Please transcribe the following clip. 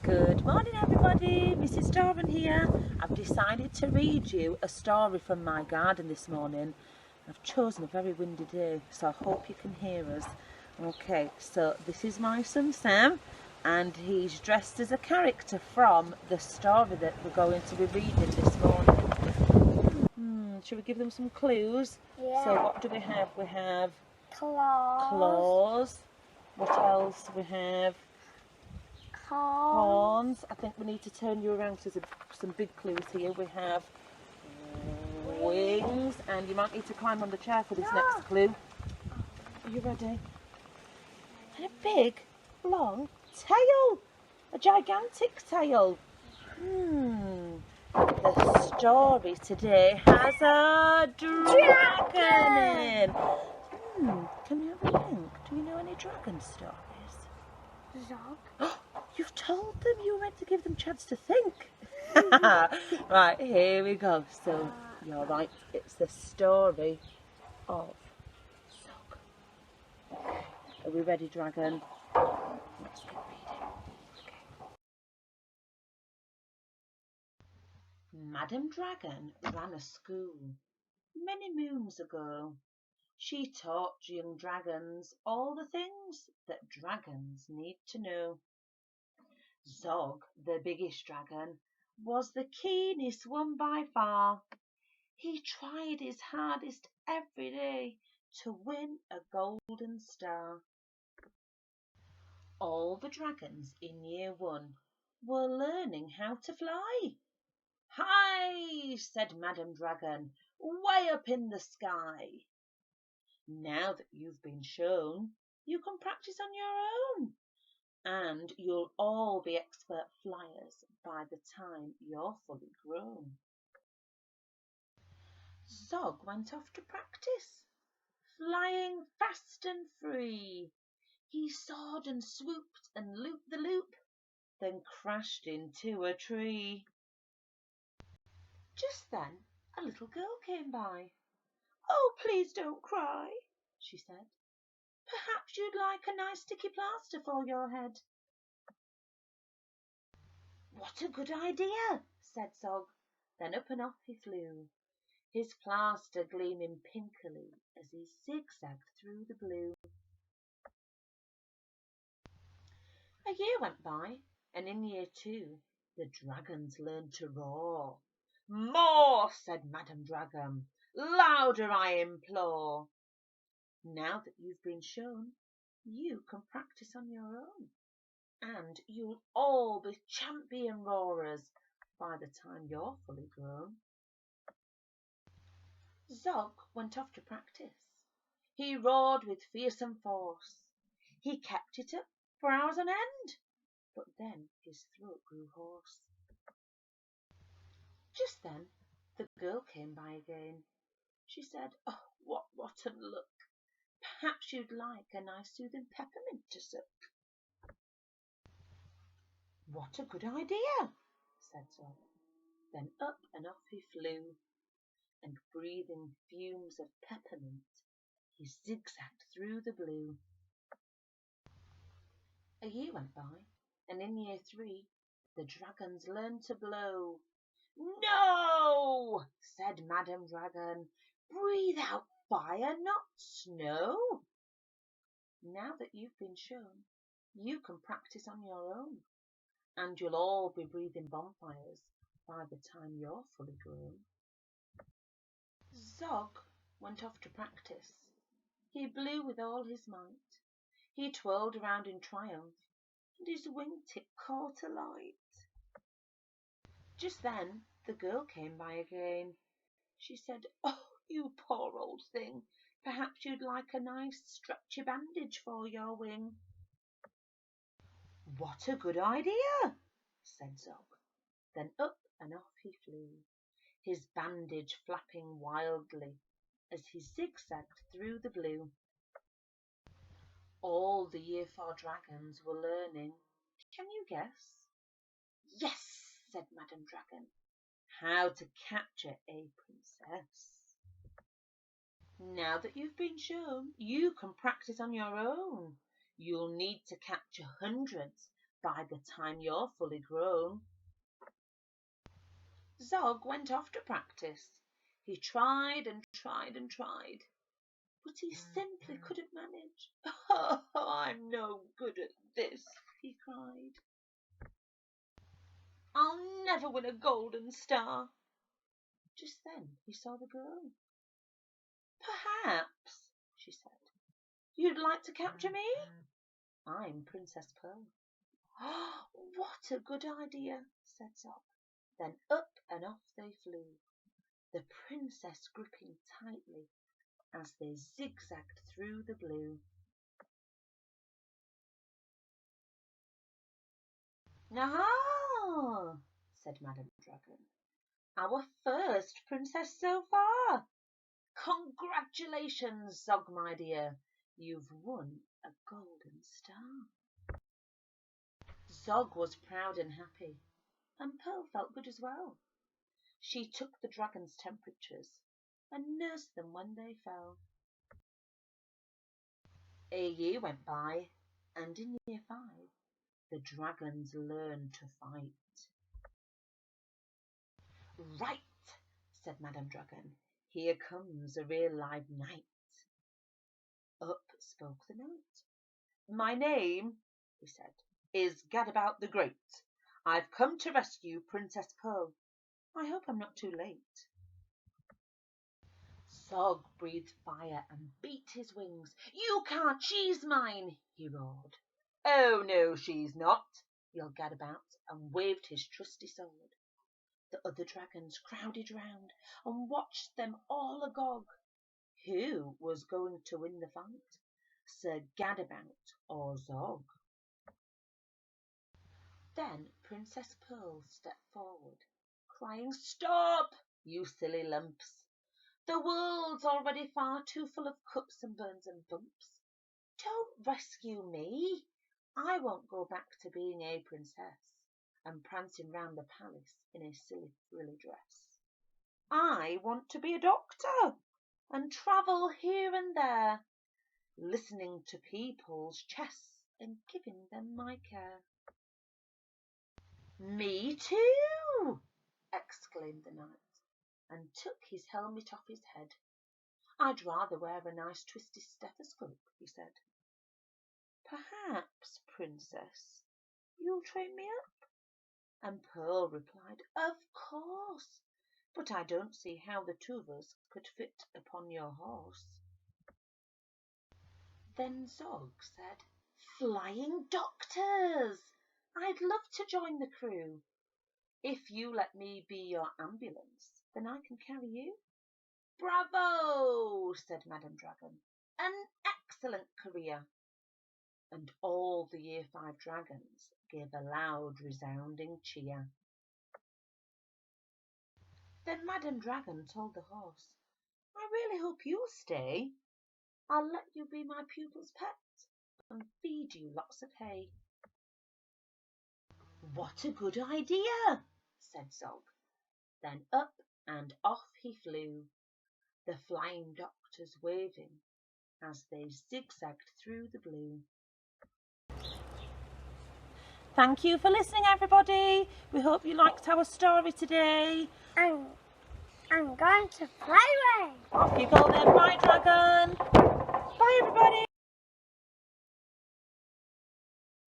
Good morning everybody, Mrs. Doran here. I've decided to read you a story from my garden this morning. I've chosen a very windy day, so I hope you can hear us. Okay, so this is my son Sam, and he's dressed as a character from the story that we're going to be reading this morning. Should we give them some clues? Yeah. So what do we have? We have Claws. claws. What else? We have horns. I think we need to turn you around because there's some big clues here. We have wings, and you might need to climb on the chair for this next clue. Are you ready? And a big, long tail. A gigantic tail. The story today has a dragon in. Can you have a think? Do you know any dragon stories? Zog. You've told them. You were meant to give them a chance to think. Right, here we go. So, you're right. It's the story of Zog. Okay. Are we ready, dragon? Let's get reading. Okay. Madam Dragon ran a school many moons ago. She taught young dragons all the things that dragons need to know. Zog, the biggest dragon, was the keenest one by far. He tried his hardest every day to win a golden star. All the dragons in year 1 were learning how to fly. "Hi!" said Madam Dragon, "way up in the sky. Now that you've been shown, you can practice on your own. And you'll all be expert flyers by the time you're fully grown." Zog went off to practice, flying fast and free. He soared and swooped and looped the loop, then crashed into a tree. Just then a little girl came by. "Oh, please don't cry," she said. "Perhaps you'd like a nice sticky plaster for your head." "What a good idea," said Zog. Then up and off he flew, his plaster gleaming pinkily as he zigzagged through the blue. A year went by, and in year 2 the dragons learned to roar. "More," said Madam Dragon, "louder I implore. Now that you've been shown, you can practice on your own, and you'll all be champion roarers by the time you're fully grown." Zog went off to practice. He roared with fearsome force. He kept it up for hours on end, but then his throat grew hoarse. Just then the girl came by again. She said, "Oh, what rotten luck. Perhaps you'd like a nice soothing peppermint to suck." "What a good idea," said Zog. Then up and off he flew, and breathing fumes of peppermint, he zigzagged through the blue. A year went by, and in year 3 the dragons learned to blow. "No," said Madam Dragon, "breathe out fire, not snow. Now that you've been shown, you can practice on your own, and you'll all be breathing bonfires by the time you're fully grown." Zog went off to practice. He blew with all his might. He twirled around in triumph, and his wingtip caught alight. Just then the girl came by again. She said, "Oh, you poor old thing, perhaps you'd like a nice stretchy bandage for your wing." "What a good idea," said Zog. Then up and off he flew, his bandage flapping wildly as he zigzagged through the blue. All the year 4 dragons were learning. Can you guess? "Yes," said Madam Dragon, "how to capture a princess. Now that you've been shown, you can practice on your own. You'll need to capture hundreds by the time you're fully grown. Zog went off to practice. He tried and tried and tried, but he simply couldn't manage. Oh, I'm no good at this, he cried. I'll never win a golden star. Just then he saw the girl. Perhaps, she said, you'd like to capture me? I'm Princess Pearl. Oh, what a good idea, said Zog. Then up and off they flew, the princess gripping tightly as they zigzagged through the blue. "Ah," said Madame Dragon, "our first princess so far. Congratulations, Zog, my dear. You've won a golden star." Zog was proud and happy, and Pearl felt good as well. She took the dragon's temperatures and nursed them when they fell. A year went by, and in year 5, the dragons learned to fight. "Right," said Madame Dragon, "here comes a real live knight." Up spoke the knight. "My name," he said, "is Gadabout the Great. I've come to rescue Princess Pearl. I hope I'm not too late." Zog breathed fire and beat his wings. "You can't, she's mine," he roared. "Oh, no, she's not," yelled Gadabout, and waved his trusty sword. The other dragons crowded round and watched them all agog. Who was going to win the fight, Sir Gadabout or Zog? Then Princess Pearl stepped forward, crying, "Stop, you silly lumps! The world's already far too full of cups and burns and bumps. Don't rescue me. I won't go back to being a princess and prancing round the palace in a silly frilly dress. I want to be a doctor and travel here and there, listening to people's chests and giving them my care." "Me too!" exclaimed the knight, and took his helmet off his head. "I'd rather wear a nice twisty stethoscope," he said. "Perhaps, Princess, you'll train me up?" And Pearl replied, "Of course, but I don't see how the two of us could fit upon your horse." Then Zog said, "Flying doctors! I'd love to join the crew. If you let me be your ambulance, then I can carry you." "Bravo!" said Madame Dragon. "An excellent career." And all the year 5 dragons gave a loud, resounding cheer. Then Madame Dragon told the horse, "I really hope you'll stay. I'll let you be my pupil's pet and feed you lots of hay." "What a good idea," said Zog. Then up and off he flew, the flying doctors waving as they zigzagged through the blue. Thank you for listening, everybody. We hope you liked our story today. I'm going to play with. Off you go then, bye, dragon. Bye, everybody.